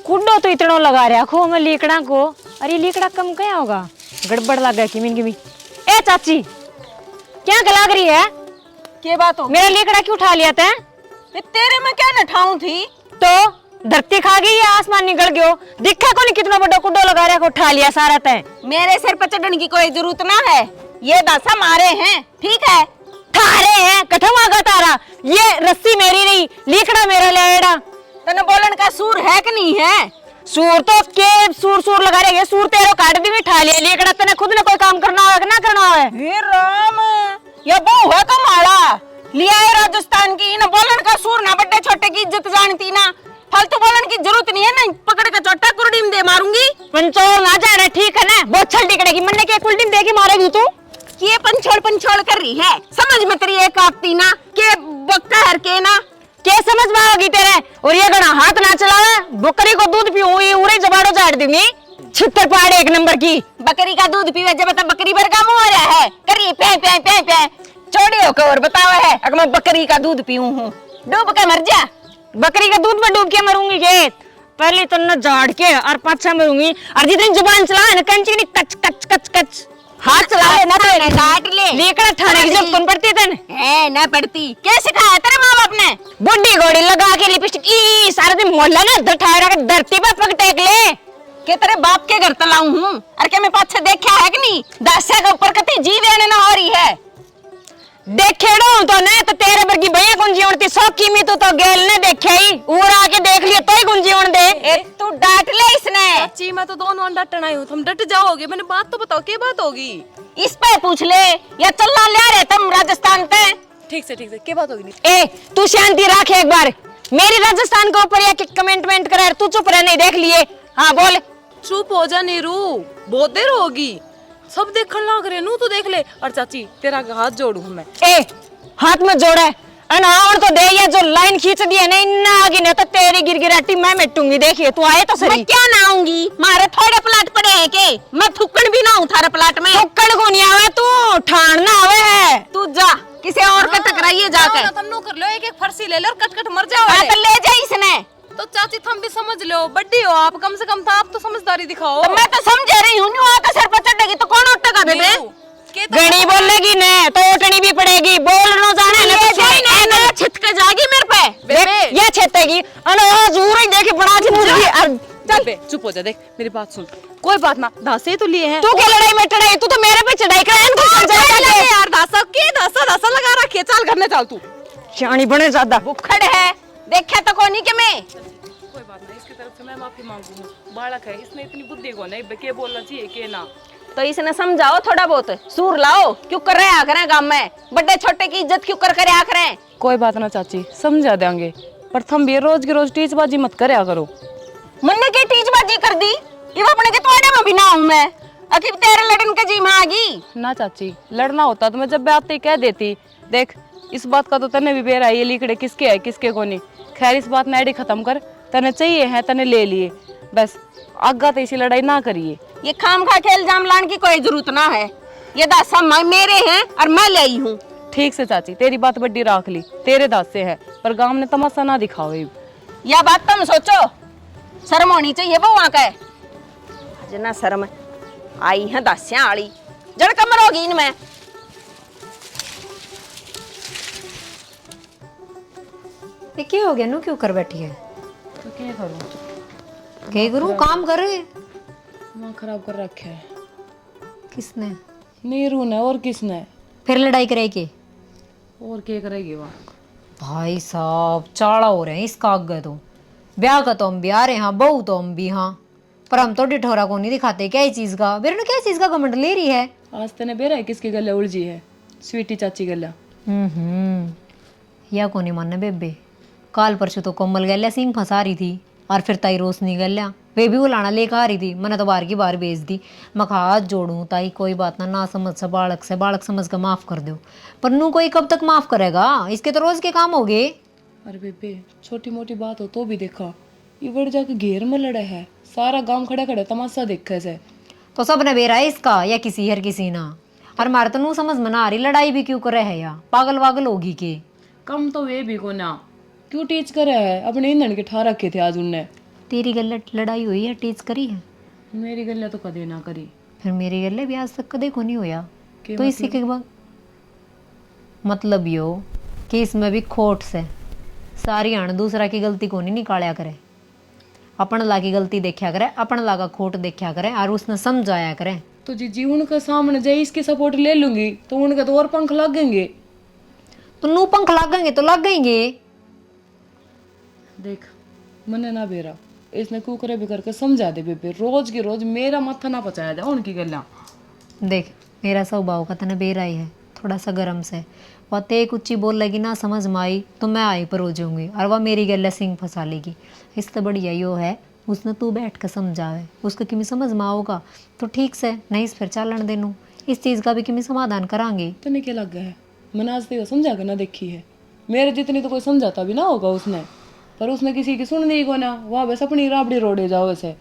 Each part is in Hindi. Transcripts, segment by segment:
कुड्डो तो इतना लगा रखो मैं लीकड़ा को। अरे लीकड़ा कम क्या होगा, गड़बड़ लग गया किमिन किमी। ए चाची क्या गलाग रही है? क्या बात हो? मेरा लीकड़ा क्यों उठा लिया था? तेरे में क्या नठाऊं थी? तो धरती खा गई या आसमान निकल गयो? दिखा को नहीं कितना बड़ा कुड्डो लगा रखो, उठा लिया सारा तय। मेरे सिर पर चढ़ने की कोई जरूरत ना है, ये दस हमारे हैं, ठीक है? थारे हैं कठमा का तारा, ये रस्सी मेरी नहीं, लीकड़ा मेरा लेड़ा। तने बोलन का सूर है कि नहीं है? सूर तो के सूर सूर लगा रहे हैं, सूर तेरो काट दी में ठा लिया लीकड़ा। तने खुद ने कोई काम करना होगा कि ना करना है? हे राम, ये बहु है कमाड़ा लिया है राजस्थान की। ना बोलन का सूर ना बड़े छोटे की इज्जत जानती ना, फालतू बोलन की जरूरत नहीं है ना। पकड़ के चोटा कुर्डी में दे मारूंगी। पंचोल ना जा रहे, ठीक है ना? बोछल टिकड़ेगी मन्ने के कुल्टी में देके मारेगी तू। ये पंछोड़ कर रही है, समझ में तेरी एक आती ना के बक्का हर के ना क्या समझ में आओगी तेरे? और ये गणा हाथ ना चलावे, बकरी को दूध पीऊं ये उरे जबाड़ो झाड़ दूंगी। छितर पाड़े एक नंबर की। बकरी का दूध पीवे जब तक बकरी भर का मुंह हो रहा है, करी पे पे पे पे छोड़ी होकर और बतावा है अगर मैं बकरी का दूध पीऊं हूं, डूब के मर जा। बकरी का दूध में डूब के मरूंगी के? पहले तो न झाड़ के और पाछा मरूंगी। और जितनी जुबान चला है ना कंची नहीं, कच कच कच कच हाथ चला ले ना, तो काट ले। लीकड़ा ठाने की जब तुम पड़ती थन है ना पड़ती, क्या सिखाया तेरे माँ बाप ने? बुड्ढी घोड़ी लगा के लिपस्टिक ई सारा दिन मोहल्ला ना धठाए रखा, धरती पर पग टेक ले। के तेरे बाप के घर तलाऊ हूँ, और क्या मैं पाछे देखा है कि नहीं? दास्या के ऊपर कती जीव आने ना हो रही है। देखेड़ो तो न तो तेरे बरगी भैया गुंजी उड़ती सौ कीमी तो गेल ने देखे ही ऊर आके देख लिया तो ही गुंजी उड़ दे। ए तू डांट ले इसने। चाची मैं तो दोनों डटना ही हूँ, तुम डट जाओगे। मैंने बात तो बताओ, क्या बात होगी? इस पे पूछ ले या चलना ले रहे तुम राजस्थान पे। ठीक से क्या बात होगी? नहीं ए तू शांति रख एक बार, मेरी राजस्थान के ऊपर या कमेंट करे तू चुप रह, नहीं देख लिए। हाँ बोल। चुप हो जा नीरू, बहुत देर होगी, सब देखने लग रहे नू, तू देख ले। और चाची तेरा हाथ जोड़ू मैं। ए हाथ में जोड़ा अनावण तो दे, ये जो लाइन खींच दी है ना इन्ना आगे न तो तेरी गिरगिराटी मैं मिटूंगी। देखिए तू आए तो सही। मैं क्या ना आऊंगी, मारे थोड़े प्लाट पड़े हैं के? मैं थुक्कन भी ना हूँ थारे प्लाट में। थुक्कड़ को नहीं आवे तू, ठाणना आवे है। तू जा किसी और के टकराइए जाके। तुम नो कर लो, एक एक फरसी ले लो और कट कट मर जाओ। हाँ तो ले जा इसने। तो चाची तुम भी समझ लो, बड्डी हो आप, कम से कम तो आप तो समझदारी दिखाओ। तो मैं तो समझ रही हूँ, न्यू आकर सर पर चढ़ेगी तो कौन उठेगा बेबे? गणी बोलेगी न तो उठनी भी पड़ेगी, बोल नो जाने न तो छिटक जाएगी मेरे पे देख ये छेतेगी अनाज उरे देखे बड़ा जी मुर्गी। चल बे चुप हो जा, देख मेरी बात सुन, कोई बात ना, धासे तो लिए हैं। तू क्या लड़ाई में चढ़ाई? तू तो मेरे पे चढ़ाई कर यार धासा लगा रखी है। चल घर में चल तू, शानी बने ज्यादा बुखड़ है, देखा तो कोनी के मैं। कोई बात नहीं, इसकी तरफ से मैं माफी मांगू हूँ। बालक है, इसने इतनी बुद्धि को नहीं के बोलना चाहिए के ना। तो इसने समझाओ थोड़ा बहुत, सूर लाओ। क्यों कर रहे आखिर गांव में बड़े छोटे की इज्जत क्यों कर आखिर? कोई बात ना चाची, समझा देंगे, पर तुम भी रोज की रोज टीचबाजी मत करया करो। मुन्ने की टीचबाजी कर दी, ये अपने के तोड़े में भी ना हूं मैं। अकीब तेरे लड़न के जी में आ गई ना चाची, लड़ना होता तो मैं जब बात ही कह देती। देख इस बात का तो तने भी बेरा, ये लीकड़े किसके है किसके को नहीं। खैर इस बात नेड़ी खत्म कर, तने चाहिए है तने ले लिए, बस आगा तो इसी लड़ाई ना करिए। ये खाम खा के इल्जाम लाने की कोई जरूरत ना है। ये दासा मेरे हैं और मैं ले आई हूँ। ठीक से चाची, तेरी बात बड्डी राख ली, तेरे दास से है, पर गांव ने तमाशा ना दिखाओ। यह बात तुम सोचो, शर्म होनी चाहिए वो वहां का। आज ना शर्म आई है दासियां आली, जड़ कमर होगी इनमें। क्या हो गया? नो क्यों कर बैठी है? तो क्या करूं? क्या करूं? काम करे। दिमाग खराब कर रखे है। किसने? नीरू ने, और किसने? फिर लड़ाई करेगी? और क्या करेगी वहाँ? भाई साहब चाड़ा हो रहे हैं इसका आगे तो। ब्याह का तो हम भी आ रहे हैं, हाँ बहू तो हम भी, हाँ पर हम तो डिठोरा को नहीं दिखाते। क्या चीज का बेरे ने क्या चीज का घमंड ले रही है? आज तेने बेरा है किसकी गले उलझी है? स्वीटी चाची गला। या को नहीं मानने बेबे, काल परसों तो कोमल गल्या सिंह फंसा रही थी और फिर ताई रोशनी गल्या वे भी बुलाना लेकर आ रही थी। मैंने तो बार की बार भेज दी, मैं हाथ जोड़ूं ताई कोई बात ना समझ से बालक समझ कर माफ कर दो। पर नू कोई कब तक माफ करेगा? इसके तो रोज के काम हो गए। अरे बेबे छोटी मोटी बात हो तो भी देखा, ये बढ़ जाके घेर में लड़े है, सारा गांव खड़े खड़े तमाशा देखे से। तो सब ने बेरा है इसका या किसी हर किसी ना। और मारे तो नू समझ में ना आ रही लड़ाई भी क्यों करे है, या पागल वागल होगी के? कम तो वे भी को ना क्यों टीच करे है, अपने ईंधन के ठा रखे थे आज उनने। तेरी गल लड़ाई हुई है, टीच करी है? मेरी गल्ला तो कदे ना करी। फिर मेरी गल भी आज तक कदे को नहीं होया। के तो इसी के बाद मतलब यो कि इसमें भी खोट से सारी आण दूसरा की गलती को नहीं निकाला करे, अपन ला की गलती देखा करे, अपन ला का खोट देखा करे और उसने समझाया करे। तो जी उनका सामने जाए इसकी सपोर्ट ले लूंगी तो उनका तो और पंख लगेंगे। तो नू पंख लागेंगे तो लगेंगे। देख मने ना बेरा इसने कुकरे भी करके समझा दे बेबे, रोज की रोज मेरा माथा ना पचाया जाए उनकी गल्ला। देख मेरा स्वभाव का तने बेरा ही है, थोड़ा सा गर्म से। वह ते कुछ बोल लगी ना समझ में आई तो मैं आई पर हो जाऊंगी और वह मेरी गले सिंह फंसा लेगी। इससे बढ़िया यो है उसने तू बैठ कर समझावे, उसको किमी समझ में आओगा तो ठीक से, नहीं फिर चालन देनू इस चीज़ का भी किमी समाधान करांगे। तने क्या लग गया है? मैंने आज तक समझा कर ना देखी है, मेरे जितनी तो कोई समझाता भी ना होगा उसने, पर उसने किसी की सुननी ही को ना, वह बस अपनी राबड़ी रोड़े जाओ वैसे।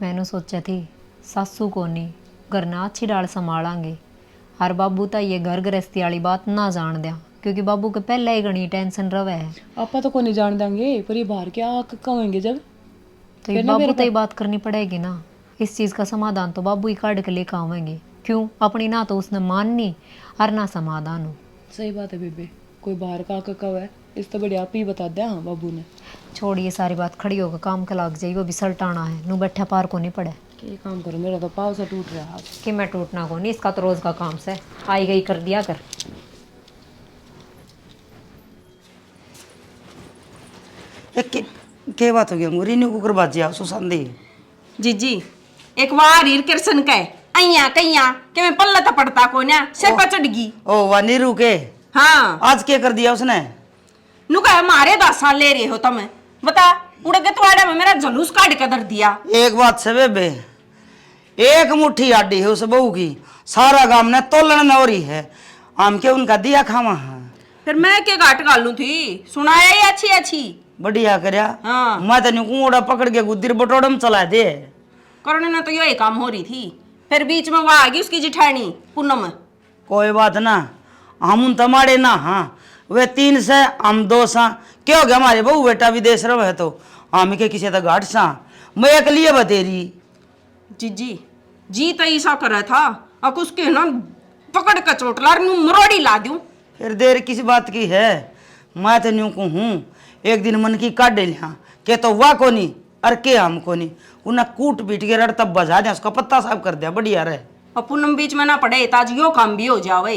मैंने सोचा थी सासू को नहीं घर ना अच्छी डाल संभालांगे और बाबू ता ये घर गृहस्थी वाली बात ना जान दिया, क्योंकि बाबू के पहले ही घनी टेंशन रवे है। आपा तो को नहीं जान देंगे, पर ये बाहर क्या कहेंगे जब? तो ये बाबू तो ही बात करनी पड़ेगी ना, इस चीज़ का समाधान तो बाबू ही काट के लेकर आवेंगे। क्यों अपनी ना तो उसने माननी और ना समाधान हो। सही बात है बेबे, कोई बाहर का कव है इस तो बढ़िया आप ही बता दे। हाँ बाबू ने छोड़िए सारी बात, खड़ी होकर काम का लाग जाइए, वो भी सल्टाना है, नू बैठा पार को नहीं पड़े ये काम करो, मेरा तो पाव से टूट रहा है आज। कि मैं टूटना को नहीं, इसका तो रोज का काम से आई गई कर दिया कर। के बात हो गया मुरी न्यू कुकर बाजिया सुसंदी जीजी एक वार हीर किरसन के अइया कइया के मैं पल्ला तो पड़ता को ना से पर चढ़ गई। ओ वा नीरू के हाँ आज क्या कर दिया उसने? नु कहा मारे 10 साल ले रहे हो तुम, बता उड़ के तुम्हारे में मेरा जलूस काट के धर दिया। एक बात से बेबे, एक मुट्ठी आडी है उस बहू की, सारा गांव ने तोलन न हो रही है, आम के उनका दिया खावा है। फिर मैं के घाट गालू थी, सुनाया ही अच्छी अच्छी बढ़िया करया। हाँ। मैं तो कुड़ा पकड़ के गुद्दीर बटोड़म चला दे करने ना तो यही काम हो रही थी, फिर बीच में वह आ गई उसकी जिठानी पूनम। कोई बात ना, हम उन तमाड़े ना, हाँ वे 3 से हम 2 सा, क्या हो गया हमारे बहू बेटा विदेश रहे है तो हम के किसी तो घाट सा, मैं एक लिए बतेरी जीजी जी तो ऐसा कर था अब उसके ना पकड़ के चोटला मरोड़ी ला दूं। फिर देर किस बात की है, मैं तो न्यू को हूँ एक दिन मन की काट लिया के तो वाह को नहीं और के हम को नहीं, उन्हें कूट पीट के रड़ तब बजा दिया, उसका पत्ता साफ कर दिया, बढ़िया रहे। और पूनम बीच में ना पड़े ताज यो काम भी हो जावे।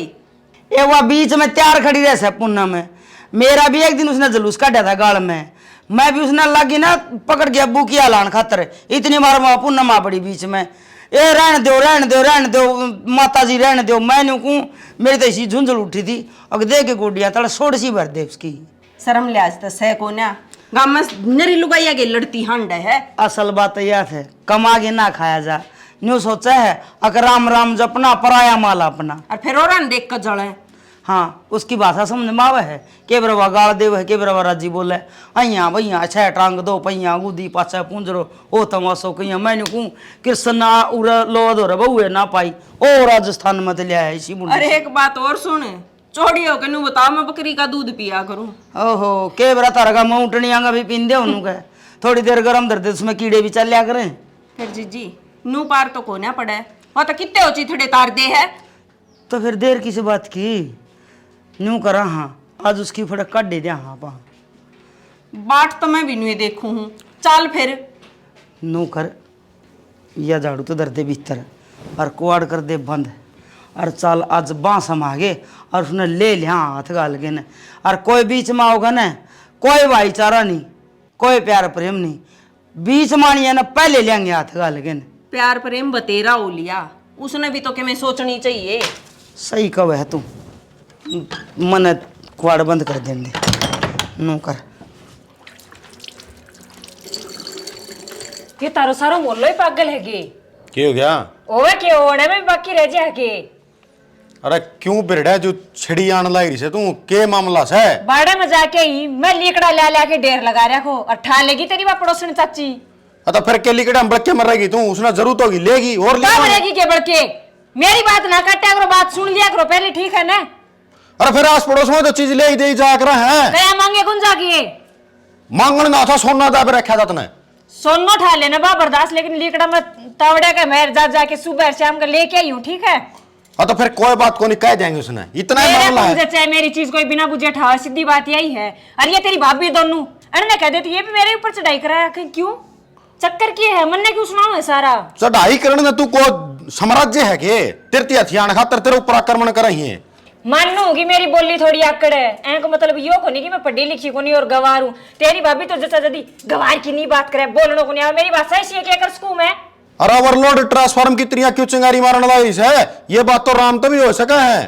ये वह बीच में तैयार खड़ी रह से पुन्ना में, मेरा भी एक दिन उसने जुलूस काटा था गाल में, मैं भी उसने लगी ना पकड़ के अब्बू की लान खातर, इतनी बार वहां पुन्ना माँ पड़ी बीच में, ए रहन दो रहन दो रहन दो माता जी रहन दो, मैं न्यू कहूँ मेरी तो इसी झुंझुल उठी थी और दे के गोडिया तड़ा सोड़ सी भर दे उसकी। शर्म लिहाज तो सह को ना गाँव में नरी लुगाइया के लड़ती हंड है। असल बात यह है कमा के ना खाया जा, न्यू सोचा है अगर राम राम जपना पराया माला अपना, और फिर और देख कर जड़े। हाँ उसकी भाषा समझ में आवे है, के बरवा गाल देव है, के बरवा राजी बोले अइया भैया 6 टांग 2 पहिया गुदी पाछा पूंजरो ओ तमाशो कहिया, मैंने कहूँ कृष्णा उरा लो दो बहुए ना पाई ओ राजस्थान में तो लिया है इसी मुंडे। अरे एक बात और सुन, चौड़ी होकर नू बताओ मैं बकरी का दूध पिया करूं। ओहो के बरा तारा का मऊटनी आंगा भी पीन दे उन्हों का, थोड़ी देर गरम धर दे उसमें कीड़े भी चल लिया करें। फिर जीजी नू पार तो को ना पड़े, वो तो कितने ओची थोड़े तार दे है। तो फिर देर किस बात की, न्यू करा हाँ आज उसकी फड़क काट दे दिया। हाँ पा बाट तो मैं भी नहीं देखू हूँ, चल फिर नू कर या झाड़ू तो धर दे भीतर और कुआड़ कर दे बंद, और चल आज बांस हम आगे और उसने ले लिया हाथ गाल के न, और कोई बीच में आओगा न कोई भाईचारा नहीं कोई प्यार प्रेम नहीं, बीच मानिए ना पहले लेंगे हाथ गाल के न। प्यार प्रेम बतेरा हो लिया उसने भी तो कि मैं सोचनी चाहिए। सही कब है तू, मन कुआड़ बंद कर देंगे नू कर। ये तारो सारो मोल्लो ही पागल है गे। क्या हो गया? ओवे के ओने में बाकी रह जा के। अरे क्यों बिरड़ा जो छिड़ी आन लाई रही से तू, के मामला से? बाड़े में जाके ही मैं लीकड़ा ला ला के ढेर लगा रखो और ठा लेगी तेरी बाप पड़ोसन चाची। तो फिर के लिकड़ा हम बड़के मरेगी तू, उसने जरूरत होगी लेगी और क्या मरेगी के बड़के, मेरी बात ना काटा करो, बात सुन लिया करो पहले, ठीक है ना? अरे फिर आस पड़ोस में तो चीज ले ही दे जा कर है, कया मांगे कौन जाके मांगने ना था सोना दा रखा था तने। सोनो ठा लेना बा बर्दाश्त, लेकिन लीकड़ा में तावड़े का मेहर जा जाके सुबह शाम का लेके आई हूँ, ठीक है? हाँ तो फिर कोई बात को नहीं कह जाएंगे उसने, इतना ही मेरे मामला है। मुझे चाहे मेरी चीज कोई बिना बुझे ठा, सीधी बात यही है। अरे ये तेरी भाभी दोनों अरे कह देती, ये भी मेरे ऊपर चढ़ाई कराया, क्यों? चक्कर की है, मन ने क्यों सुनाओ है सारा? चढ़ाई करने तू को साम्राज्य है के तेरे हथियार खातर तेरे ऊपर आक्रमण कर रही है। मानू कि मेरी बोली थोड़ी आकड़ है, ऐको मतलब यो को नहीं कि मैं पढ़ी लिखी को नहीं और गवार हूँ। तेरी भाभी तो जैसा जदी गवार की नहीं बात करे, बोलने को नहीं आवे। मेरी बात सही है, क्या कर सकूं मैं? अरे ओवरलोड ट्रांसफार्म की त्रिया क्यों चिंगारी मारने वाली है? ये बात तो राम तो भी हो सका है।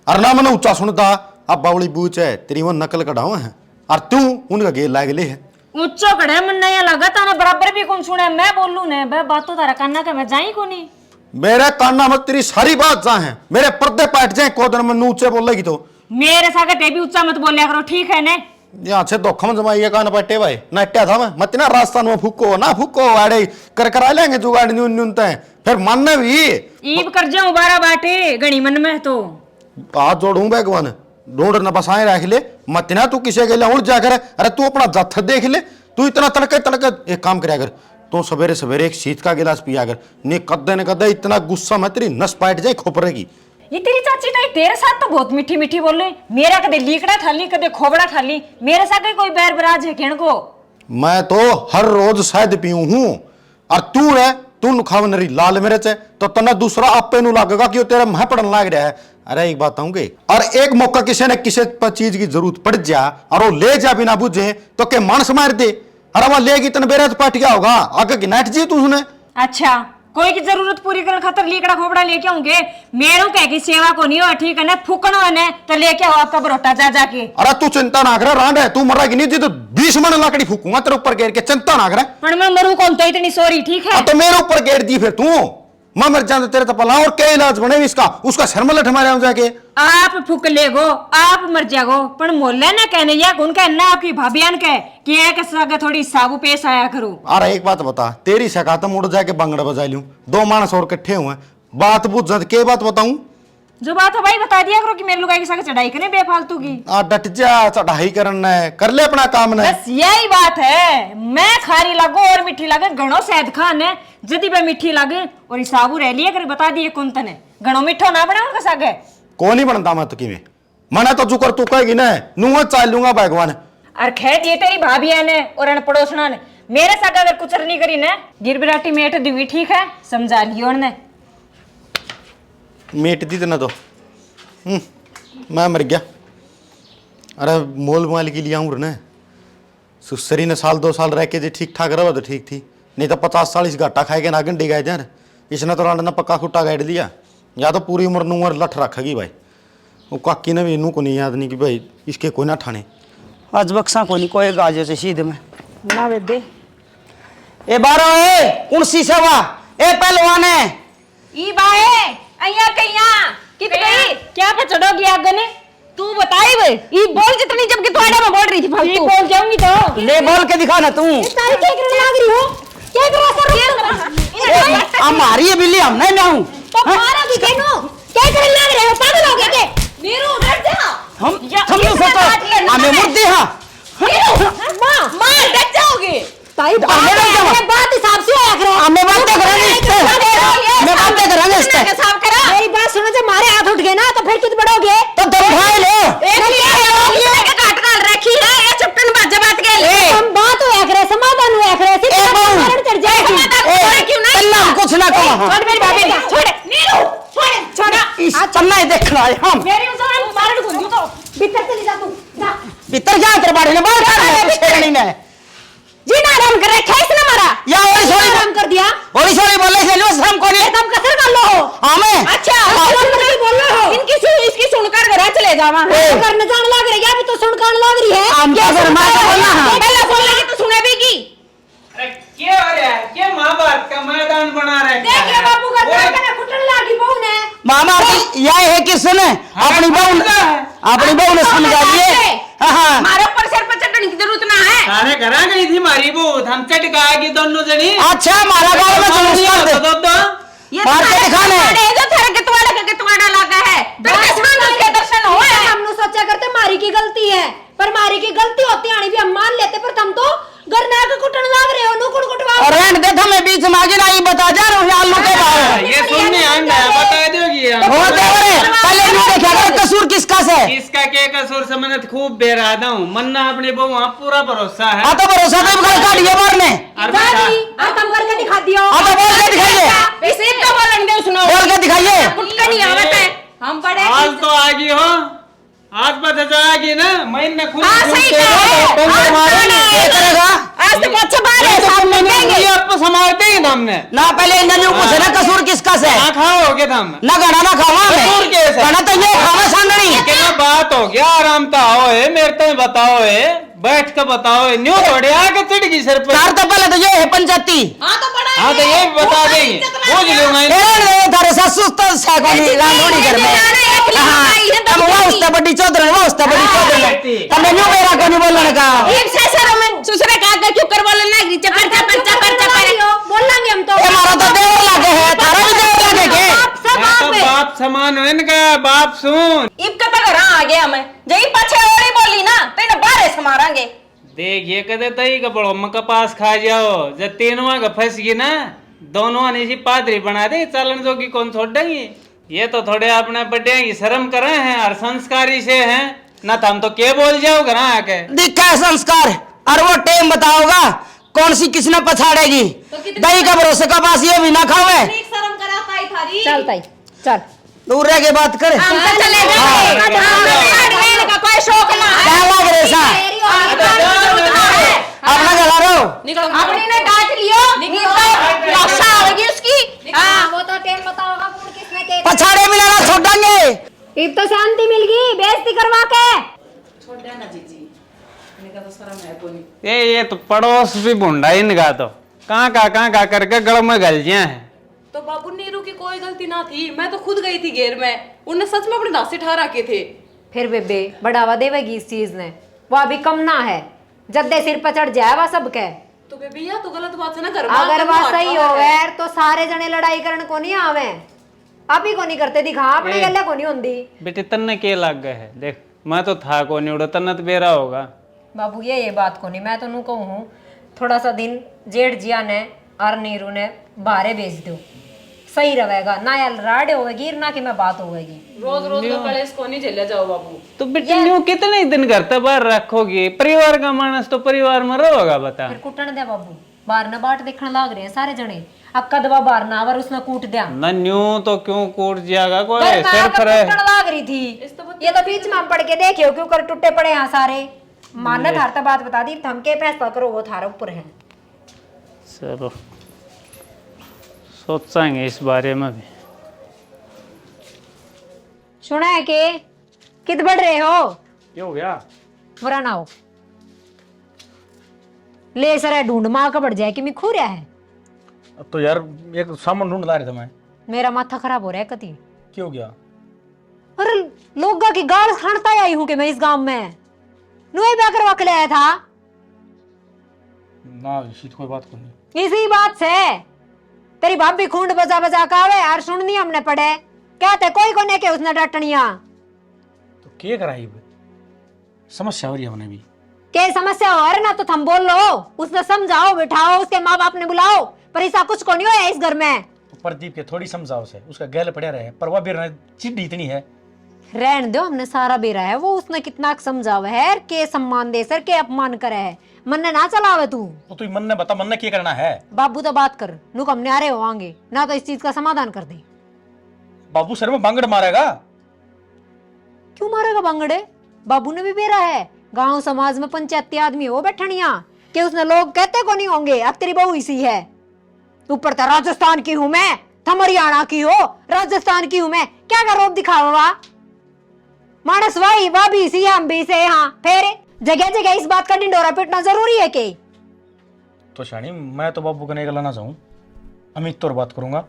अरे ना मैंने ऊंचा सुनता, अब बावली बूच है तेरी वो नकल कढ़ावा है, और तू उनका गेल लागले है। ऊंचो कड़े मन नया लगा था ना, बराबर भी कौन सुने, मैं बोलूं ने बे बात तो तारा कान्ना का मैं जाई को नहीं। मेरे कान्ना मत तेरी सारी बात जा है, मेरे पर्दे पैट जाए को दिन में ऊंचे बोलेगी तो। मेरे सागे ते भी ऊंचा मत बोलिया करो, ठीक है ने? यहाँ से धोखा में जमाइए कान पट्टे भाई नट्या था मैं मत ना राजस्थान में फूको ना फूको आड़े कर करा लेंगे जुगाड़ न्यूनता है फिर मानने भी ईब कर जाऊं 12 बाटे गणी मन में तो हाथ जोड़ू भगवान ढूंढ न बसाए रख ले मत ना तू किसी के लिए उड़ जा कर। अरे तू अपना जत्थ देख ले, तू इतना तड़के तड़के एक काम कराया कर, तो सवेरे सवेरे एक शीत का गिलास पिया कर, ने कदे इतना गुस्सा में तेरी नस पाट जाए खोपरेगी। ये तेरी चाची ताई तेरे साथ तो बहुत मीठी मीठी बोल रही, मेरा कदे लीकड़ा ठाली कदे खोबड़ा ठाली, मेरे साथ कोई बैर बराज है कहण को? मैं तो हर रोज शायद पीऊं हूं, और तू है तू खाव नरी लाल मिर्च है तो तना दूसरा आपे नु लगेगा कि तेरा मह पड़न लाग रहा है। अरे एक बात कहूंगे, और एक मौका किसी ने किसी चीज की जरूरत पड़ जा और वो ले जा बिना बुझे तो के मानस मार दे, अरे वह लेगी तन बेरा तो पाट गया होगा आगे की नाट जी तू उसने। अच्छा कोई की जरूरत पूरी करने खातर लीकड़ा खोबड़ा लेके आऊंगे, मेरू कह की सेवा को नहीं हो, ठीक है ना? फूकनो है ना तो लेके आओ आपका बरोटा जा जाके। अरे तू चिंता ना कर रांड है, तू मरेगी नहीं जी तो 20 मन लाकड़ी फूकूंगा तेरे ऊपर घेर के, चिंता ना कर। पर मैं मरू कौन तो इतनी सॉरी, ठीक है? तो मेरे ऊपर घेर दी फिर तू, मैं मर जाता तेरे तो पला और क्या इलाज बने इसका, उसका शर्म लठ मारे जाके। आप फूक ले गो आप मर जागो, पर मोहल्ले ने कहने या कौन कहना आपकी भाभियान कह कि एक सगा थोड़ी साबु पेश आया करो। अरे एक बात बता, तेरी सका तो मुड़ जाके बांगड़ा बजा लूं, 2 मानस और इकट्ठे हुए बात बुझ जाती, के बात बताऊं? जो बात है भाई बता दिया करो कि मेरे लुगाई के साथ चढ़ाई करें बेफालतू की। डट जा, चढ़ाई करना है कर ले अपना काम ने। बस यही बात है, मैं खारी लागो और मीठी लागे, घणो सैद खान है जदी पे मीठी लागे और साबू रह लिया कर बता दिए कौन तने घणो मीठो ना बना उनका सागे को नहीं बनता मैं तो किਵੇਂ मना तो जुकर तू कहेगी ना नुआ चाल लूंगा भगवान। और खैर ये तेरी भाभिया ने और अन पड़ोसना ने मेरे सागे अगर कुछ नहीं करी ने गिरबिराटी मेट दूंगी, ठीक है? समझा लियो ने मेट दी तना तो मैं मर गया। अरे मोल माल के लिए आऊँ ना सुसरी ने 1-2 साल रह के जी ठीक ठाक रहा तो ठीक थी, नहीं तो 50 साल इस घाटा खाए के ना गंडी गए यार। इसने तो रांड ने पक्का खुट्टा गाड़ दिया, या तो पूरी उम्र नूर लठ रखेगी भाई। वो काकी ने भी इनू को नहीं याद नहीं कि भाई इसके कोई ना ठाने आज बक्सा को नहीं कोई गाजे से सीधे में ना वे दे ए बारो ए कौन सी सेवा ए पहलवान है ई बाए अइया कइया कित गई क्या पे चढ़ोगी आगे ने तू बताई वे ई बोल जितनी जबकि तू आड़ा में बोल रही थी फालतू बोल जाऊंगी तो ले बोल के दिखा ना तू तारी क्या करने लग रही हो? क्या कर रहा हमारी ये बिल्ली हम नहीं हूं तो मारा की केनो क्या करने लग रहे हो? पागल हो गए के मेरू डट जा हम तो सोचो हमें मुद्दे हां मां मां डट जाओगे ताई बात हिसाब से आया करो हमें बातें करेंगे मैं बातें करेंगे इस पे हिसाब करा मेरी बात सुनो, जब मारे हाथ उठ गए ना तो फिर कित बढ़ोगे? तो दम उठाए ले एक काट काट रखी है ये चुपन बात बात के ले हम बात होया करे समाधान होया करे सिर्फ कारण चढ़ जाए समाधान क्यों नहीं तन्ना कुछ ना कहो छोड़ मेरी भाभी छोड़ नीरू छोड़ इस तन्ना ही देख रहा है हम मेरी उसे मारन गुंजू तो भीतर चली जा तू जा भीतर जा तेरे बाड़े ने बाहर कर शेरनी ने जीना आराम कर रखा है इसने मारा या और सोरी आराम कर दिया और सोरी बोले से लो हम को नहीं तुम कसर कर लो हमें अच्छा बोल रहे हो इसकी सुनकर घर चले जावा करने जान लग रही है अभी तो सुनकर लग रही है हम क्या कर मार बोलना है पहले बोल लगी तो सुने भी की अरे क्या हो रहा है? क्या महाभारत का मैदान बना रहे देख रे बापू का कने घुटन लागी बहू ने मामा यह है किसने अपनी बहू ने समझा लिए हां मारे ऊपर सिर पे चढ़ने की जरूरत ना है। थाने घरा गई थी मारी बहुत हम चटकाएगी दोनों जनी। अच्छा मारा गाल में जुलूस कर दे ये मार के दिखाने जो थारे गतवाड़ा लगा है दर्शन के दर्शन हुए हम लोग सोचा करते मारी की गलती है, पर मारी की गलती होती आनी भी हम मान लेते, पर तुम तो घर ना के कुटन लाग रहे हो नु कुट कुटवा और रहने दे था मैं बीच में आगे नहीं बता जा रहा हूँ आलू के भाव ये सुनने आंदा है, बता दोगी हम। हो देवरे पहले नहीं देखा कर कसूर किसका से किसका के कसूर से मैंने खूब बेरादा हूँ, मन्ना अपनी बहू आप पूरा भरोसा है। आ तो भरोसा तो इनका काट ये बार ने और बेटा, आ तुम करके दिखा दियो आ तो बोल के दिखाइए इसे तो बोलन दे उसने बोल के दिखाइए कुटका नहीं आवत है हम बड़े आज तो आगी हो, आज पता जाएगी ना महीने खुद हाँ, सही कहा है। क्या करेगा आज तो अच्छा बात है साहब मिलेंगे ये आपको संभालते ही हमने ना पहले इन जन पूछे ना कसूर किसका से ना खाओगे हम ना गाना ना खावा कसूर कैसे? गाना तो ये खावा सांगनी क्या बात हो गया, आराम तो आओ है, मेरे तो बताओ है, बैठ के बताओ है, न्यू थोड़े आके चिढ़ गई सर पर। कार तो पहले तो ये है पंचायती हाँ तो बड़ा हाँ तो ये भी बता देंगे, पूछ लूंगा इनसे। एरण दे थारे ससुर तो सैकोनी रांधोड़ी घर में हम वो उस्ता बड़ी चौधरी वो उस्ता बड़ी चौधरी तब न्यू मेरा कोनी बोलने का एक से सर में दूसरे का आगे क्यों कर बोलन ना चपर चपर चपर चपर बोलेंगे हम तो ये मारा तो देवर लागे है थारा भी देवर लागे के मैं तो बाप समान हूँ इनका, बाप सुन। इब का घर आ गया मैं जई पाछे ओड़ी बोली ना तेने बारे समारांगे देख ये कहते तई का बड़ो मक्का पास खा जाओ, जब तीनों का फंस गई ना दोनों ने इसी पादरी बना दे, चालन जोगी कौन छोड़ देंगे। ये तो थोड़े अपने बड़े की शर्म कर रहे हैं और संस्कारी से हैं ना, तो हम तो क्या बोल जाओ घर आके। दिखा है संस्कार और वो टेम बताओगा कौन सी किसने पछाड़ेगी दही का भरोसे का पास ये भी ना खावे शर्म कराता ही थारी चल ताई चल दूर रह के बात करे हम तो चले गए का कोई शौक ना क्या लग रहे सा अपना गला रहो अपनी ने डांट लियो लौसा होगी उसकी हां वो तो टेम बताओगा कौन किसने के पछाड़े मिलाना छोड़ेंगे इब तो शांति मिल गई बेइज्जती करवा के ये तो पड़ोस भी भुंडा इनका तो कहाँ का करके गल में गल जिया है। तो बाबू नीरू की कोई गलती ना थी, मैं तो खुद गई थी घेर में, उन्हें सच में अपने दासे ठा रखे थे। फिर बेबे बढ़ावा देवेगी इस चीज ने वो अभी कम ना है जद्दे सिर पर चढ़ जाए वा सब के तो बेबी या तो गलत बात है ना घर अगर बात सही हो गए तो सारे जने लड़ाई करन को नहीं आवे आप ही को नहीं करते दिखा अपने गल्ला को नहीं होंदी बेटे तन्ने के लग गए है, देख मैं तो था को नहीं उड़ा, तन्ने तो बेरा होगा। बाबू ये बात को नहीं मैं तो नू कहूँ हूँ थोड़ा सा दिन जेठ जिया ने और नीरू ने बाहरे भेज दो सही रहेगा ना यार राड होगी ना कि मैं बात होगी रोज रोज का कलेश को नहीं झेला जाओ बाबू। तो बेटे न्यू कितने दिन घर तक बाहर रखोगे, परिवार का मानस तो परिवार में रहोगा बता। फिर कुटन दे बाबू बाहर ना बाट देखने लाग रहे हैं सारे जने अक्का दबा बाहर ना आवर उसने कूट दिया न न्यू तो क्यों कूट जाएगा कोई पर मैं सिर आकर पर है। कुटन लाग रही थी ये तो बीच में हम पढ़ के देखे क्यों कर टूटे पड़े यहाँ सारे मानना थारता बात बता दी थम के फैसला करो वो थारा ऊपर है चलो सोचेंगे इस बारे में भी। सुना है कि कित बढ़ रहे हो क्या हो गया? बुरा ना हो ले सर ढूंढ माँ का बढ़ जाए कि मैं खू रहा है अब तो यार एक सामान ढूंढ ला रहे थे मैं। मेरा माथा खराब हो रहा है कति क्या हो गया? अरे लोग की गाल खानता आई हूँ कि मैं इस गांव में नुए ब्याह करवा के ले आया था ना इसी कोई बात को नहीं। इसी बात से तेरी भाभी खूंड बजा बजा का आवे यार सुननी हमने पड़े कहते कोई को ने के उसने डटनिया तो क्या कराई समस्या हो रही है हमने भी के समस्या हो रहा ना तो थम बोल लो उसने समझाओ बिठाओ उसके माँ बाप ने बुलाओ पर ऐसा कुछ को नहीं हो इस घर में तो प्रदीप के थोड़ी समझाओ से उसका गैल पड़ा रहे पर वह भी चिड्डी इतनी है। रहन दो हमने सारा बेरा है वो उसने कितना समझावा है के सम्मान दे सर के अपमान करे है मन ने ना चलावे तू तो तू मन ने बता मन ने क्या करना है? बाबू तो बात कर नुक हमने आ रहे होंगे ना तो इस चीज का समाधान कर दे। बाबू सर में बांगड़ मारेगा। क्यों मारेगा बांगड़े बाबू ने भी बेरा है गांव समाज में पंचायती आदमी हो बैठनिया कि उसने लोग कहते को नहीं होंगे अब तेरी बहू इसी है ऊपर तो राजस्थान की हूं मैं थम हरियाणा की हो राजस्थान की हूं मैं क्या का रोप दिखावा मानस भाई वह भी इसी हम भी से हाँ फिर जगह जगह इस बात का ढिंडोरा पीटना जरूरी है कि तो शानी मैं तो बाबू को नहीं गलाना चाहूँ अमित तो बात करूंगा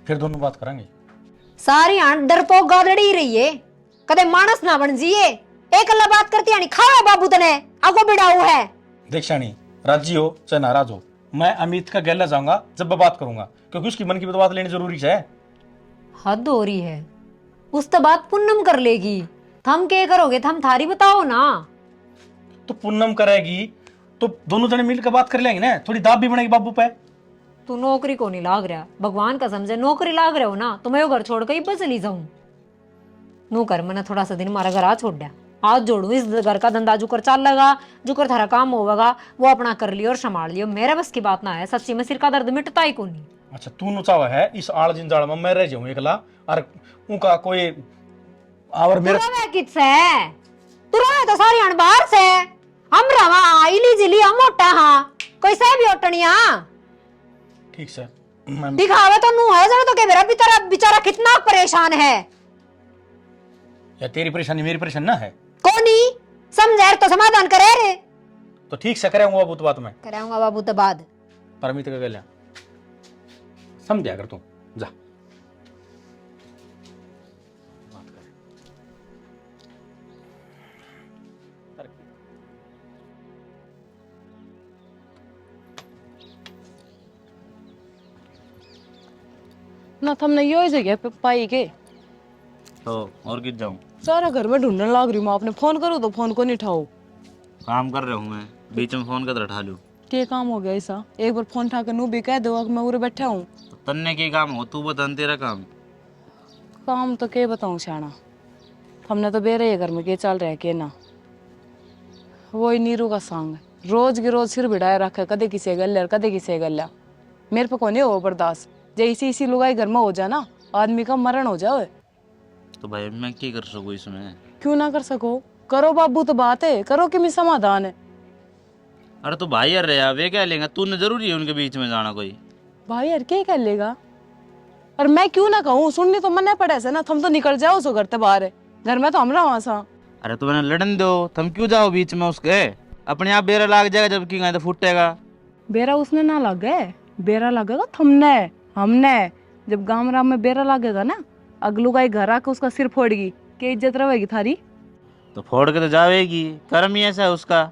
फिर दोनों बात करेंगे। सारी आंट डरपोक गादड़ी रही है कदे मानस ना बन जिए एक अल्लाह बात करती है खाओ बाबू तने आगो बिड़ाऊ है देख शानी राजी हो चाहे नाराज हो मैं अमित का गैला जाऊंगा जब मैं बात करूंगा क्योंकि उसकी मन की बात लेनी जरूरी है। हद हो रही है उस तो बात पुन्नम कर लेगी थम क्या करोगे थम थारी बताओ ना। तो पुन्नम करेगी तो दोनों जने मिलकर बात कर लेंगे ना, थोड़ी दाब भी बनेगी बाबू पे। तू नौकरी को नहीं लाग रहा, भगवान का समझे नौकरी लाग रहे हो ना तो मैं वो घर छोड़ कर बस चली जाऊं। नू कर मैंने थोड़ा सा दिन मारा घर आ छोड़ दिया, हाथ जोड़ू इस घर का धंधा जुकर चल लगा, जुकर थारा काम होगा वो अपना कर लियो और संभाल लियो, मेरे बस की बात ना है। सच्ची में सिर का दर्द मिटता ही को नहीं। अच्छा तू नुचावा है इस आड़ जिंजाड़ में मैं रह जाऊं एकला, और उनका कोई और मेरे तू रोए तो सारी अनबार से हम रवा इली जिली हम मोटा हाँ कोई से भी ओटनिया ठीक से मैं दिखावे तो नू है जरा तो के मेरा बेचारा कितना परेशान है। या तेरी परेशानी मेरी परेशानी ना है, कोनी समझे तो समाधान करे रे। तो ठीक से करेंगे बाबू तो बात में कराऊंगा बाबू तो बाद परमित का गल्या समझा कर तू जा बात कर। ना थमने यो जगह पे पाई के तो और किस जाऊं? सारा घर में ढूंढने लग रही हूँ मैं, आपने फोन करो तो फोन को नहीं उठाओ। काम कर रहा हूँ मैं, बीच में फोन कर उठा लूं। क्या काम हो गया ऐसा? एक बार फोन उठा कर नू भी कह दो कि मैं उरे बैठा हूँ। तो तन्ने के काम हो, तू बता तेरा काम। काम तो क्या बताऊँ शाना, हमने तो बेरे है घर में क्या चल रहा है क्या ना। वही नीरू का सांग रोज के रोज सिर बिड़ाए रखे, कदे किसे गल्या कदे किसे गल्या। मेरे पे कोने हो बर्दाश्त, जैसी इसी लुगाई घर में हो जा ना आदमी का मरण हो जाए। तो भाई मैं क्या कर सकूं इसमें? क्यों ना कर सको, करो बाबू तो बात है, करो कि मैं समाधान है। अरे तो भाई यार रे वे क्या लेंगे, तूने जरूरी है उनके बीच में जाना कोई? भाई यार क्या कर लेगा, और मैं क्यों ना कहूँ, सुननी तो मन पड़े से ना। तुम तो निकल जाओ सो घर ते बाहर, घर में तो हम रहा सा। अरे तो मैंने लड़न दो, तुम क्यों जाओ बीच में उसके? अपने आप बेरा लाग जाएगा, जबकि गए तो फूटेगा। बेरा उसने ना लगे, बेरा लगेगा तुमने हमने। जब गांव राम में बेरा लगेगा ना, अगलू का घर आके उसका सिर फोड़ेगी, क्या इज्जत रहेगी थारी? तो फोड़ के तो जाएगी, कर्म ही ऐसा है उसका।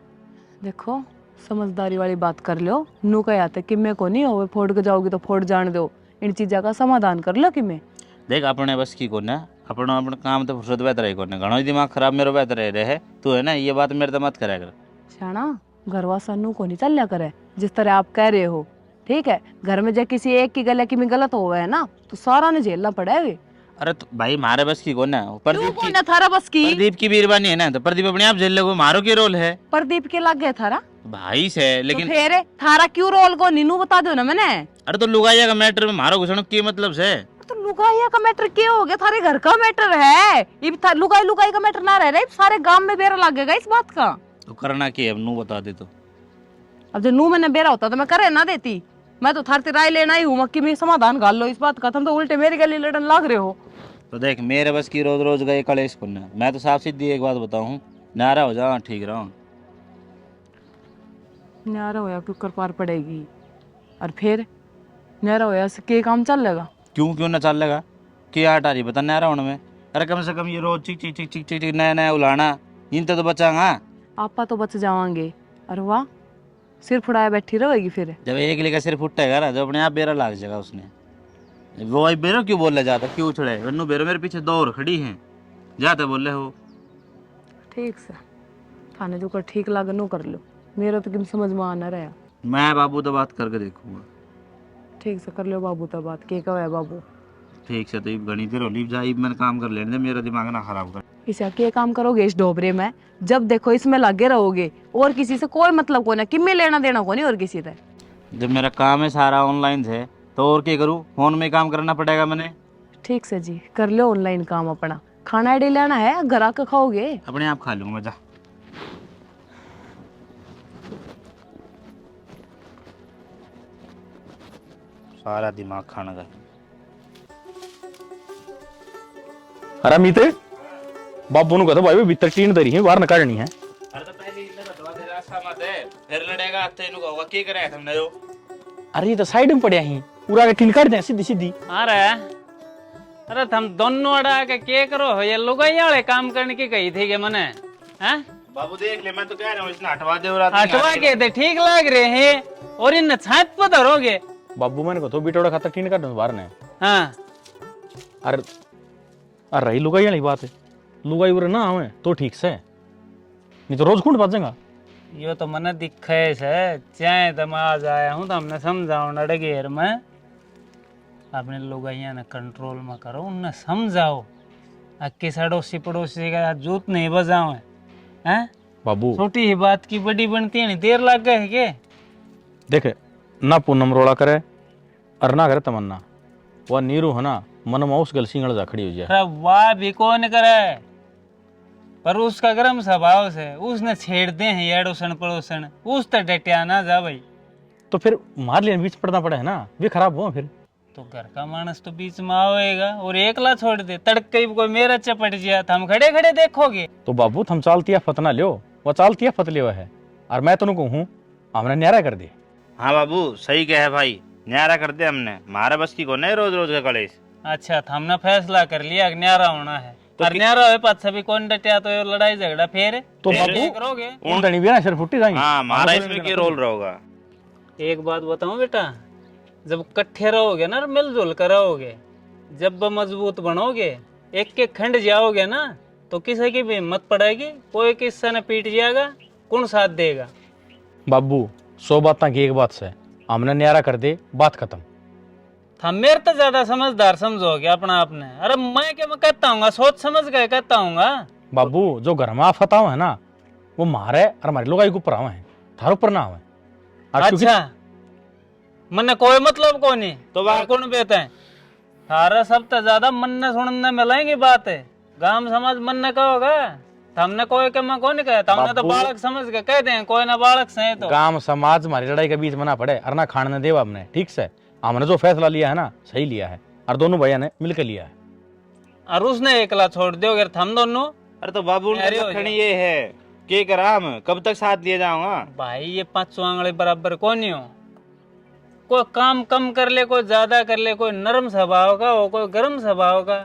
देखो समझदारी वाली बात कर लो, नू कह आते कि मैं को नहीं हो फोड़ के जाओगी तो फोड़ जान दो, इन चीजा का समाधान कर लो कि मैं। देख अपने बस की कोने, अपना अपना काम तो फुर्सत बेहतर है कोने, घणो ही दिमाग खराब मेरो बेहतर रहे तू है ना, ये बात मेरे तो मत करे कर। शाना घरवा सन्नू को नहीं चलिया करे जिस तरह आप कह रहे हो, ठीक है? घर में जब किसी एक की गले की में गलत हो है ना तो सारा ने झेलना पड़ेगा। अरे तो भाई मारे बस की कोने, प्रदीप की थारा बस की, प्रदीप की बीरबानी है ना, तो प्रदीप अपने आप झेल ले, मारो की रोल है। प्रदीप के लग गया थारा भाई से, लेकिन तो फिर थारा क्यों रोल को नीनू बता दो ना मैंने। अरे तो लुगाइया का मैटर में मारो घुसण की मतलब से? तो लुगाइया का मैटर क्या हो गया, थारे घर का मैटर है ये। लुगाई लुगाई का मैटर ना रह रहा, सारे गांव में बेरा लगेगा इस बात का। तो करना की अब नू बता दे तो। अब जो नू मैंने बेरा होता तो मैं करे ना देती, मैं तो थारती राय लेना ही हूँ कि मैं समाधान घाल लो इस बात का। तुम तो उल्टे मेरी गली लड़न लग रहे हो। तो देख मेरे बस की रोज रोज गए कलेश करना, मैं तो साफ सीधी एक बात बताऊं, नारा हो जा ठीक रहा। न्यारा होया क्यों कर पार पड़ेगी, और फिर न्यारा होया से के काम चल लेगा? क्यों क्यों ना चल लेगा, क्या हटारी बता नारा होने में? अरे कम से कम ये रोज चिक चिक चिक चिक चिक चिक नया नया उलाना, इनते तो बचांगा। आपा तो बच जावांगे, और वाह सिर फुड़ाया बैठी रहेगी फिर। जब एक लेकर सिर फुटेगा ना, जब अपने आप बेरा लाग जाएगा उसने। वो भाई बेरो क्यों बोल जाता, क्यों उछड़े वन्नू बेरो मेरे पीछे दो और खड़ी हैं, जाते बोल रहे हो। ठीक से थाने जो कर ठीक लागे नो कर लो, मेरा तो किम समझ में आना रहा। मैं बाबू तो बात करके देखूंगा। ठीक से कर लो बाबू तो बात, के कहा है बाबू? ठीक से, तो घनी देर होली जाई, मैंने काम कर लेने दे, मेरा दिमाग ना खराब कर। इसे के काम करोगे इस डोबरे में, जब देखो इसमें लगे रहोगे, और किसी से कोई मतलब को ना, किम्मे लेना देना को नहीं और किसी से। जब मेरा काम है सारा ऑनलाइन है तो और क्या करूँ, फोन में काम करना पड़ेगा मैंने। ठीक से जी कर लो ऑनलाइन काम अपना। खाना आईडी लेना है, घर आकर खाओगे? अपने आप खा लूंगा, जा। सारा दिमाग खाना का। अरे मीते बाबू नु कहता भाई भीतर टीन धरी है, बाहर न काटनी है। अरे तो पहले इतना बतवा दे, रास्ता मत है फिर लड़ेगा, तेनु कहूंगा की करे तुमने जो। अरे ये तो साइड में पड़े ही, पूरा के टीन काट दे सीधी सीधी। अरे तुम दोनों अड़ा के क्या करो हो, ये लुगाइया वाले काम करने की कही थी कि मने हैं? बाबू देख ले, मैं तो कह रहा हूँ इसने हटवा दे, और हटवा के थे ठीक लग रहे हैं, और इन छात पर धरोगे। बाबू मैंने कहा तो बिटोड़ा खाता टीन काट बाहर ने। हाँ अरे अरे रही लुगाई वाली बात है, लुगाई उरे ना आवे तो ठीक से, नहीं तो रोज खूंट बाजेगा। यो तो मन दिखे है, चाहे तो मैं आज आया हूँ तो हमने समझाओ न घेर में अपने लोग ने कंट्रोल में करो, उन्हें समझाओ। अक्की सड़ोसी पड़ोसी का जूत नहीं बजाओ हैं। बाबू छोटी ही बात की बड़ी बनती है, नहीं देर लग गए के। देखे ना पूनम रोड़ा करे और ना करे तमन्ना, वह नीरू है ना मन में उस गल सिंगड़ जा खड़ी हो जाए। अरे वाह भी कौन करे, पर उसका गर्म स्वभाव से उसने छेड़ते हैं ये अड़ोसन पड़ोसन, उस तक डटिया ना जा भाई। तो फिर मार लिया बीच पड़ना पड़ा है ना, वे खराब हुआ फिर। तो घर का मानस तो बीच में आवेगा और एकला छोड़ दे, तड़के ही कोई मेरा चपट गया तो हम खड़े खड़े देखोगे। तो बाबू हम चालती फत ना लियो, वह चालती फत लियो है, और मैं तुमको हूँ हमने न्यारा कर दे। हाँ बाबू सही कहे भाई, न्यारा कर दे हमने, मारा बस की को नहीं रोज रोज का कलेश। अच्छा तो हमने फैसला कर लिया कि न्यारा होना है, और न्यारा हो पास सभी कौन डटिया तो ये लड़ाई झगड़ा फिर तो बाबू करोगे। उन तनी भी ना सिर फुट्टी जाएंगे। हाँ मारा इसमें की रोल रहोगा। एक बात बताऊं बेटा, जब इकट्ठे रहोगे ना, मिलजुल कर रहोगे, जब मजबूत बनोगे, एक एक खंड जाओगे ना, तो किसी की भी हिम्मत पड़ेगी, कोई किससे न पीट जाएगा, कौन साथ देगा। बाबू 100 बात की एक बात से हमने न्यारा कर दे, बात खत्म। हम मेरे तो ज्यादा समझदार समझोगे अपना आपने। अरे मैं क्या मैं कहता हूँ, सोच समझ गए कहता हूँ। बाबू जो घर में आफत आवे है ना, वो मारे और हमारे लोग के ऊपर आवे हैं, थारो ऊपर ना आवे। अच्छा मन कोई मतलब को नहीं तो कौन बेहतर है थारा, सब तो ज्यादा मन ने सुनने मिलेंगी बात है, गांव समाज मन ने कहोगा, हमने कोई कमा कौन नहीं कहा, हमने तो बालक समझ के कहते हैं, कोई ना बालक से तो गांव समाज हमारी लड़ाई के बीच में ना पड़े और ना खाने देवा हमने, ठीक से। हमने जो फैसला लिया है ना सही लिया है, और दोनों भैया ने मिलकर लिया है। और उसने एकला छोड़ दोगे हम दोनों। अरे तो बाबू लक्षण ये है कि करा हम कब तक साथ लिए जाऊंगा भाई, ये 5 आंगले बराबर कौन हो, कोई काम कम कर ले, कोई ज्यादा कर ले, कोई नरम स्वभाव का हो, कोई गर्म स्वभाव का,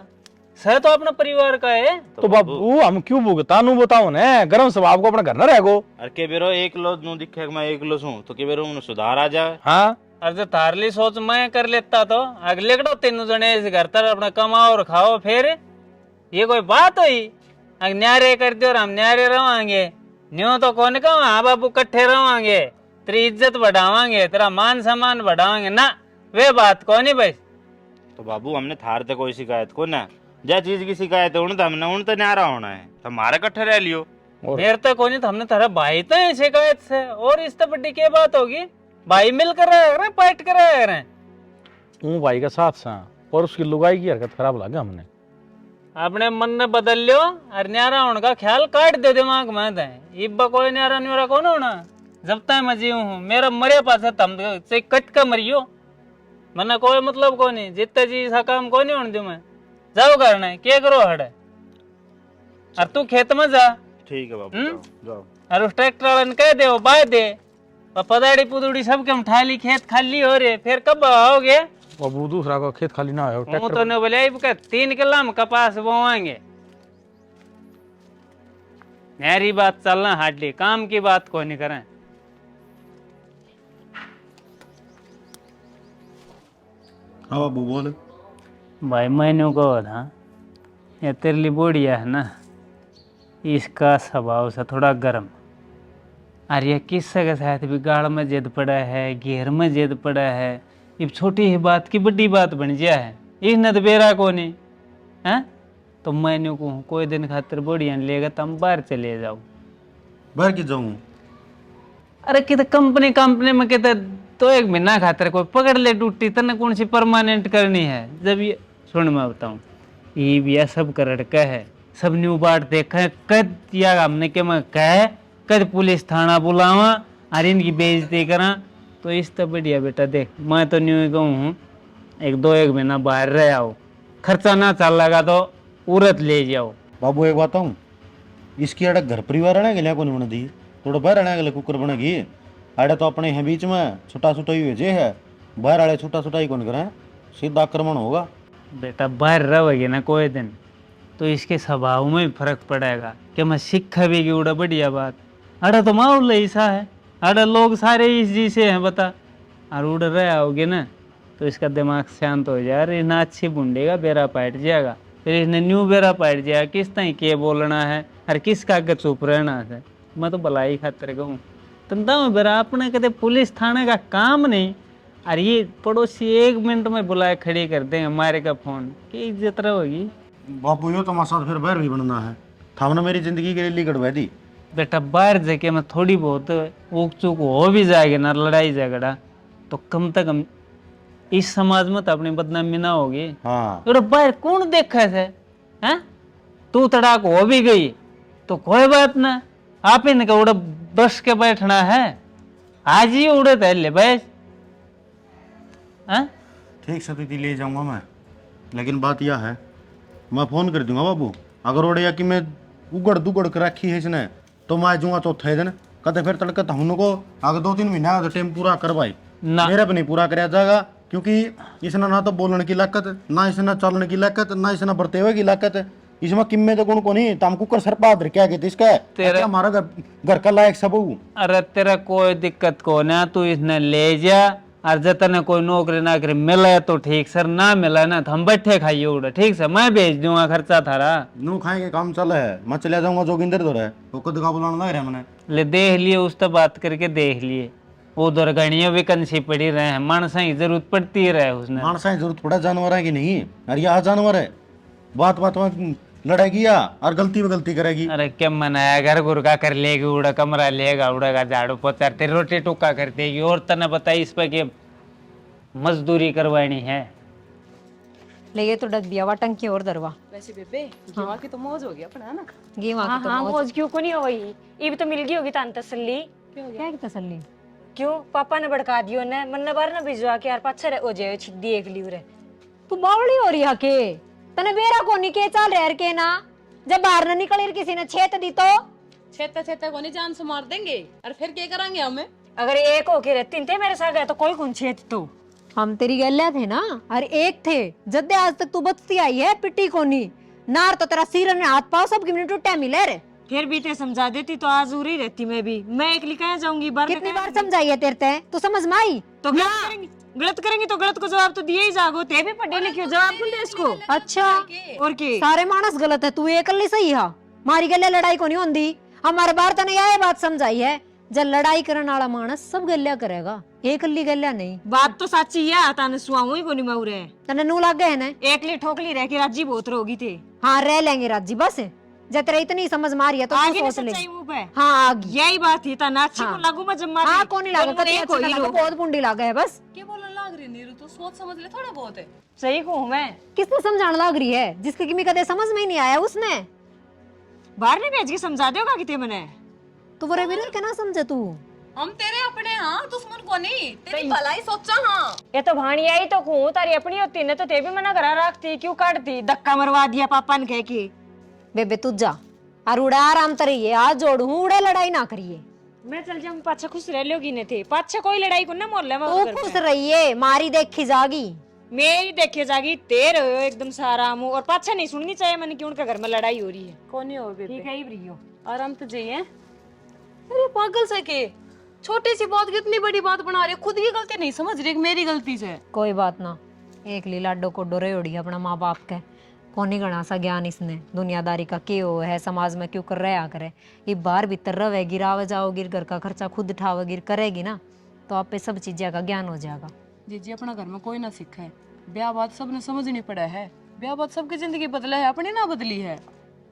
सह तो अपना परिवार का है। तो बाबू हम क्यों भुगता नु बताओ ने, गर्म स्वभाव को अपना घर न रहेगो। अरे के बेरो एक लो नु दिखे मैं एक लो हूं तो के बेरो में सुधार आ जाए। हाँ अरे जो तारली सोच मैं कर लेता तो अगले कड़ो 3 जने इस घर तर अपना कमाओ और खाओ, फिर ये कोई बात हुई। न्यारे कर दो और हम न्यारे रवांगे, न्यू तो कौन कहो हाँ बाबू कट्ठे रवांगे, तेरी इज्जत बढ़ावांगे, तेरा मान सम्मान बढ़ावांगे ना, वे बात कौन नहीं भाई। तो बाबू हमने थार तक कोई शिकायत को ना, जा चीज की शिकायत है उन तो हमने उन तो न्यारा होना है, तो हमारे कट्ठे रह लियो। मेरे तो कोई नहीं, तो हमने तेरा भाई तो है शिकायत से, और इस तो बड़ी क्या बात होगी, भाई मिलकर रहे पाइट कर रहे। वो भाई का साथ सा, और उसकी लुगाई की हरकत खराब लगा हमने। अपने मन ने बदल लियो और न्यारा होने का ख्याल काट दे दिमाग में। इब्बा कोई न्यारा न्यारा कौन होना, जब तक मैं जीव हूँ मेरा मरे पास तम से कट का मरियो, मना कोई मतलब को नहीं, जितने जी सा काम को नहीं होने दूं मैं। जाओ करना है क्या करो हट, और तू खेत में जा। ठीक है बाबू जाओ। और उस ट्रैक्टर वाले ने कह दे वो बाय दे, पदाड़ी पुदड़ी सबके हम ठाली, खेत खाली हो रहे, फिर कब आओगे। बाबू दूसरा का खेत खाली ना हो, वो तो ने बोले 3 किलो हम कपास बोवाएंगे। मेरी बात चलना हार्डली, काम की बात कोई नहीं करें। हाँ बाबू बोल। भाई मैंने कहा था ये तेरे लिए बढ़िया है ना, इसका स्वभाव से थोड़ा गर्म, और ये किस्से के साथ भी गाड़ में जिद पड़ा है, घेर में जिद पड़ा है, ये छोटी ही बात की बड़ी बात बन गया है, इसने तो बेरा को नहीं है। तो मैंने कहूँ कोई दिन खातिर बढ़िया लेगा तो हम बाहर चले जाओ। बाहर की जाऊँ? अरे कित कंपनी में कित तो 1 महीना खातिर कोई पकड़ ले ड्यूटी, तने कौन सी परमानेंट करनी है। जब ये सुन मैं बताऊँ, ये भी सब कर रखा है, सब न्यू बाट देखा है, कद या हमने के मैं कहे कद पुलिस थाना बुलावा और इनकी बेइज्जती करा। तो इस तो बढ़िया बेटा देख, मैं तो न्यू कहूँ 1 महीना बाहर रह आओ, खर्चा ना चल लगा तो उरत ले जाओ। बाबू एक बात हूँ, इसकी अड़क घर परिवार रहने के लिए कौन बना दी, थोड़ा बाहर रहने के लिए कुकर बनेगी। अड़े तो अपने हैं बीच में छुटा छुटाई हुए जे है, बाहर आड़े छुटा छुटाई कौन करें, सीधा आक्रमण होगा। बेटा बाहर रहोगे ना कोई दिन तो इसके स्वभाव में फर्क पड़ेगा कि मैं सीखा भी उड़ा बढ़िया बात। अड़ा तो माहौल ऐसा है, अड़ा लोग सारे इस जी से हैं बता, और उड़ रहे आओगे ना तो इसका दिमाग शांत हो जाए, अरे ना अच्छी बुंडेगा बेरा पाट जाएगा, फिर इसने न्यू बेरा पाट जाएगा, किस तरह के बोलना है और किस का चुप रहना है। मैं तो भलाई खातिर कहूँ तंदा में बेरा अपने कदे पुलिस थाने का काम नहीं, और ये पड़ोसी 1 मिनट में बुलाए खड़ी कर देंगे मारे का फोन, की इज्जत रहोगी। बापू यो तुम्हारे साथ फिर बैर भी बनना है, था ना मेरी जिंदगी के लिए लिकड़ बैठी। बेटा बाहर जाके में थोड़ी बहुत ऊक चूक हो भी जाएगी ना, लड़ाई झगड़ा, तो कम से कम इस समाज में तो अपनी बदनामी ना होगी। हाँ और बाहर कौन देखा है, हैं? तू तड़ाक हो भी गई तो कोई बात ना, आप इनका उड़ा बस के बैठना है, आज ही उड़े ले बैठ। हैं? ठीक सती ले जाऊंगा मैं, लेकिन बात यह है मैं फोन कर दूंगा बाबू, अगर ओड़े या कि मैं उगड़ दुगड़ कर रखी है इसने तो मैं जाऊंगा तो थे दिन कहते फिर तड़के तो उनको अगर 2-3 महीना तो टाइम पूरा करवाई ना मेरा भी नहीं पूरा कराया जाएगा, क्योंकि इसने ना तो बोलने की लाकत, ना इसने चलने की लाकत, ना इसने बरते हुए की लाकत, इसमें किम्मे तो कौन को नहीं तम कुकर सर पादर क्या कहते इसका तेरा- हमारा घर का लायक सब हूँ। अरे तेरा कोई दिक्कत को ना, तू इसने ले जा, और जतने कोई नौकरी नाकरी मिले तो ठीक सर, ना मिला ना तो हम बैठे खाइए उड़ा, ठीक से मैं भेज दूंगा खर्चा थारा। नू खाएंगे काम चल है, मैं चले जाऊंगा जोगिंदर दो है वो खुद का बुलाना लग रहा है मैंने। ले देख लिए, उस तो बात करके देख लिए, वो दुर्गणिया भी कंसी पड़ी रहे हैं, मानसा की जरूरत पड़ती रहे उसने। मानसा की जरूरत पड़ा जानवर है कि नहीं, अरे यह जानवर है, बात बात में लड़ेगी या और गलती में गलती करेगी। अरे क्या मनाया, घर गुर का कर लेगी, उड़ा कमरा लेगा, उड़ेगा झाड़ू पोछा, तेरी रोटी टुक्का कर देगी, और तने बताई इस पे कि मजदूरी करवानी है। ले ये तो डक दिया वा टंकी और दरवा वैसे बेबे गेवा की तो मौज हो गया अपना, है ना? गे वहां हाँ की तो हाँ मौज। मौज क्यों को नहीं हो गई, ये भी तो मिल गई होगी तान तसल्ली। क्या की तसल्ली? क्यों पापा ने भड़का दियो ने, मन बार ना भिजवा के यार पाछे हो जाए छिद्दी एक ली रे। तू बावड़ी हो रही है के तने बेरा कोनी के चाल रह के ना, जब बाहर न निकले किसी ने छेत दी तो छेता छेता को नहीं जान से मार देंगे, और फिर क्या करेंगे हमें? अगर एक होके रहती थे मेरे साथ गए तो कोई कौन छेत तो। हम तेरी गल्ला थे ना, और एक थे जद्दे आज तक तू बचती आई है पिट्टी कोनी नार तो तेरा सिर में हाथ पाव सब कितने टूटे मिले रे। फिर भी ते समझा देती तो आज उरी रहती मैं भी, मैं एक लिखा जाऊंगी बार कितनी बार समझाई है तेरे ते, तू समझ में आई? तो गलत करेंगी तो गलत को जवाब तो दिए ही जागो, ते भी पढ़े लिखे हो, जवाब कौन दे इसको। अच्छा और की सारे मानस गलत है, तू एकली सही है, मारी गल्ले लड़ाई को नहीं होंदी। हमारे बार तने यह बात समझाई है, जब लड़ाई करने वाला मानस सब गल्ला करेगा, एकली गल्ला नहीं। बात तो सच्ची है, ताने सुआऊ ही को नहीं मऊरे तने नू लग गए ना, एकली ठोकली रह के राजी बहुत रोगी थे। हाँ रह लेंगे राजी, बस जब तेरा इतनी समझ मारी है तो आगे तू नहीं सोच ले। सच्चाई मुंह पे, हाँ आगे यही बात थी, ता नाची को लागू मैं जब मारी। हाँ कौन नहीं लगा, तो कभी एक अच्छा हो लगा, हीरो। बहुत बुंडी लगा है बस। क्या बोलने लग रही नीरू, तू सोच समझ ले थोड़ा बहुत है। सही कहूं मैं, किसने समझाने लग रही है, जिसके की कदे समझ में ही नहीं आया उसने। बाहर ने भेज के समझा दोगा किते मने। तो वो रे क्या ना समझे तू, हम तेरे अपने हाँ, दुश्मन को नहीं, तेरी भलाई सोचा। हाँ ये तो भाणी आई तो कहूं तारी अपनी होती ने तो ते भी मना करा रखती, क्यों काटती, धक्का मरवा दिया पापा ने कह के। बेबे तू जा और उड़ा आराम तरिए, आज जोड़ू उड़े लड़ाई ना करिए। मैं चल जाऊं, पाछा खुश रह लोगी ने थे, पाछा कोई लड़ाई को ना मोहल्ले में तू खुश रहिए, मारी देखी जागी। मेरी देखे जागी तेर हो एकदम सारा मुंह, और पाछा नहीं सुननी चाहिए मैंने कि उनके घर में लड़ाई हो रही है। कौन ही हो बेबे, ठीक है ही हो, आराम तो जाइए। अरे पागल से के छोटी सी बात की इतनी बड़ी बात बना रही है, खुद की गलती नहीं समझ रही, मेरी गलती से। कोई बात ना, एक ली लाडो को डोरे उड़ी अपना माँ बाप के, कोनी गणा सा ज्ञान इसने दुनियादारी का क्यों है, समाज में क्यों कर रहा करे। ये बाहर भीतर रवेगी, रावे जाओगी, घर का खर्चा खुद उठावेगी करेगी ना, तो आप पे सब चीजें का ज्ञान हो जाएगा। जी अपना घर में कोई ना सीखा है, ब्याह बात सबने समझ नहीं पड़ा है, ब्याह बात सबकी जिंदगी बदला है, अपनी ना बदली है।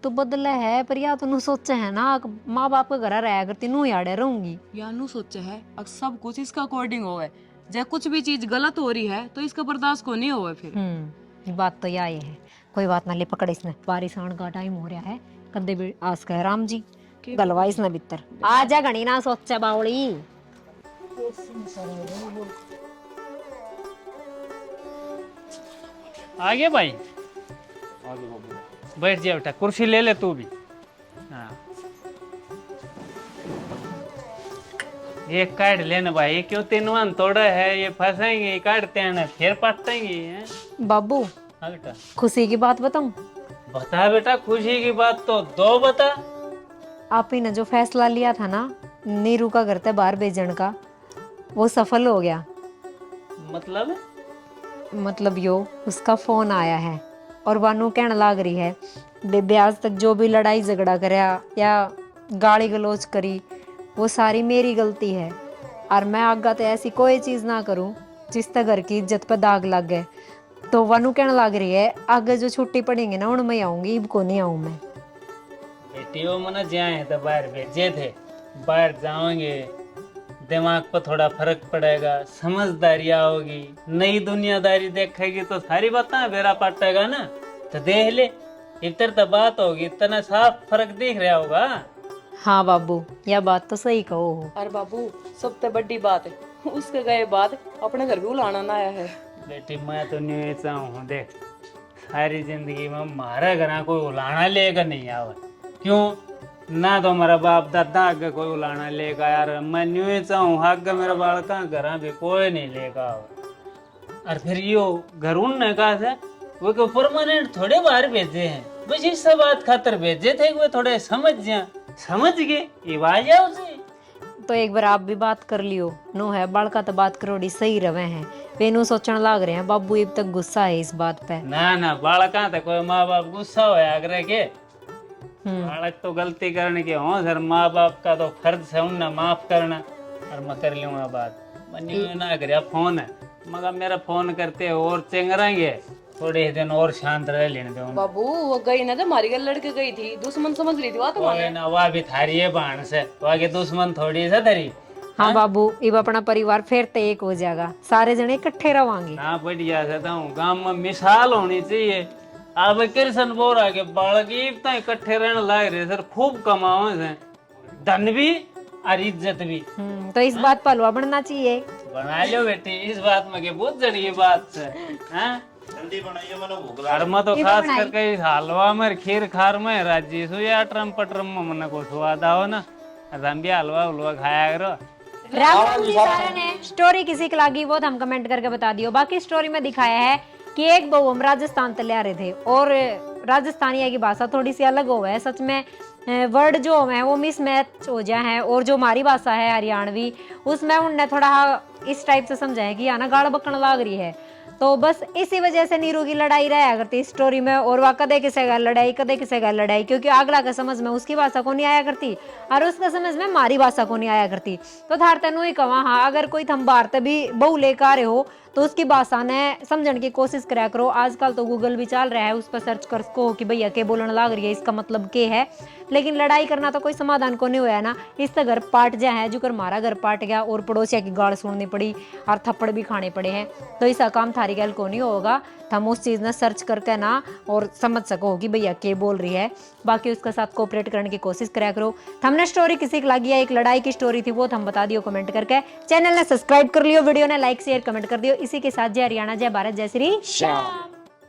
तो बदले है पर या तो सोचे है ना, माँ बाप का घर रहा करती नू याड़े रहूंगी, या नू सोचा है अब सब कुछ इसका अकॉर्डिंग होवे, जब कुछ भी चीज गलत हो रही है तो इसका बर्दाश्त को नहीं होवे फिर। ये बात तो यही है। कोई बात ना, ले पकड़ इसने, बारिश आने का टाइम हो रहा है, कदे भी आस कह राम जी गलवा इसने भीतर आ जा, घनी ना सोचा बावली। आगे भाई, बैठ जा बेटा, कुर्सी ले ले तू भी। हाँ ये काट लेना भाई, क्यों तीनवान तोड़ा है, ये फंसेंगे काटते हैं ना फिर पटतेंगे हैं। बाबू हाँ बेटा खुशी की बात बताऊं, बता बेटा, खुशी की बात तो दो बता। आप ही ने जो फैसला लिया था ना नीरू का घर से बाहर भेजने का, वो सफल हो गया। मतलब यो उसका फोन आया है और वानू कहने लाग रही है बेबे आज तक जो भी लड़ाई झगड़ा करया या गाली गलोच करी वो सारी मेरी गलती है और मैं आगा तो ऐसी कोई चीज़ ना करूं जिससे घर की इज्जत पर दाग लग गए। तो वनु कहने लग रही है आगे जो छुट्टी पड़ेंगे ना उनमें आऊंगी, इब को नहीं आऊं मैं। बेटी वो मना जाए तो बाहर भेजे थे, बाहर जाओगे दिमाग पर थोड़ा फर्क पड़ेगा, समझदारी आओगी, नई दुनियादारी देखेगी तो सारी बातें बेरा पटेगा ना। तो देख ले इतर तो बात होगी, इतना साफ फर्क दिख रहा होगा। हाँ बाबू, यह बात तो सही कहो हो। और बाबू सबसे बड़ी बात है उसके गए बाद अपने घर भी बुलाना ना आया है। बेटी मैं तो नहीं चाहूँ, देख सारी जिंदगी में हमारा घर कोई उलाना लेकर नहीं आवा, क्यों ना तो हमारा बाप दादा आगे कोई उलाना लेकर यार, मैं न्यू चाहूँ आगे मेरा बालका घर भी कोई नहीं लेकर आवा। और फिर यो घर उनने कहा था वो को परमानेंट थोड़े बाहर भेजे हैं, बस इस बात खातर भेजे थे वो थोड़े समझ गए ये बात जाओ से। तो एक बार आप भी बात कर लियो, नो है बालका तो बात करोड़ी सही रवे हैं, वेनु सोचने लाग रहे हैं बाबू अब तक गुस्सा है इस बात पे। ना बालका तो कोई माँ बाप गुस्सा हो आगरे के, बालक तो गलती करने के हो सर, माँ बाप का तो फर्ज है उन्हें माफ करना। और मैं कर लूंगा बात, मनी ना कर फोन है मगर मेरा फोन करते और चेंगराएंगे, थोड़े दिन और शांत रह लेने दो। बाबू वो गई ना जब हमारी गल लड़के गई थी, दुश्मन समझ रही थी वो तुम्हारे ना, वह भी थारी है बाण से, तो आगे दुश्मन थोड़ी सा धरी। हाँ बाबू, अब अपना परिवार फिर तो एक हो जाएगा, सारे जने इकट्ठे रवांगे। हाँ बढ़िया से हूँ, गांव में मिसाल होनी चाहिए। अब कृष्ण बोल रहा के बालक इकट्ठे रहने लग रहे सर, खूब कमाओ से, धन भी और इज्जत भी। तो इस बात पर हलवा बनना चाहिए। बना लो बेटी, इस बात में के बुझ जनी बात से। जल्दी बनाइए, मैंने भूख घर में तो खास करके इस हलवा में खीर खार में राजी सो या अटरम पटरम में मन को स्वाद आओ ना, हम भी हलवा खाया करो। स्टोरी किसी की लगी वो हम कमेंट करके बता दियो। बाकी स्टोरी में दिखाया है कि एक बहू हम राजस्थान तक ले आ रहे थे और राजस्थानी की भाषा थोड़ी सी अलग हो है, सच में वर्ड जो है वो मिस मैच हो जाए हैं, और जो हमारी भाषा है हरियाणवी उसमें उनने थोड़ा इस टाइप से समझा है कि आना गाड़ बकन लाग रही है। तो बस इसी वजह से नीरू की लड़ाई रहा करती इस स्टोरी में, और वह कदे किसे का लड़ाई कदे किसे का लड़ाई, क्योंकि अगला का समझ में उसकी भाषा को नहीं आया करती और उसका समझ में हमारी भाषा को नहीं आया करती। तो थार तेनू ही कहा हाँ, अगर कोई थम भारत भी बहू लेकर आ रहे हो तो उसकी भाषा ने समझने की कोशिश करा करो। आजकल तो गूगल भी चल रहा है, उस पर सर्च कर सको कि भैया के बोलने लग रही है, इसका मतलब के है। लेकिन लड़ाई करना तो कोई समाधान को नहीं हुआ ना, इससे घर पाट जा है, जो कर हमारा घर पाट गया और पड़ोसिया की गाड़ सुननी पड़ी और थप्पड़ भी खाने पड़े हैं। तो ऐसा काम थारी गल को नहीं होगा, हम उस चीज़ ने सर्च करके ना और समझ सको कि भैया के बोल रही है। बाकी उसके साथ कोऑपरेट करने की कोशिश करा करो। हमने स्टोरी किसी की लगी है, एक लड़ाई की स्टोरी थी, वो हम बता दियो कमेंट करके। चैनल ने सब्सक्राइब कर लियो, वीडियो ने लाइक शेयर कमेंट कर दियो। इसी के साथ जय हरियाणा, जय भारत, जय श्री राम।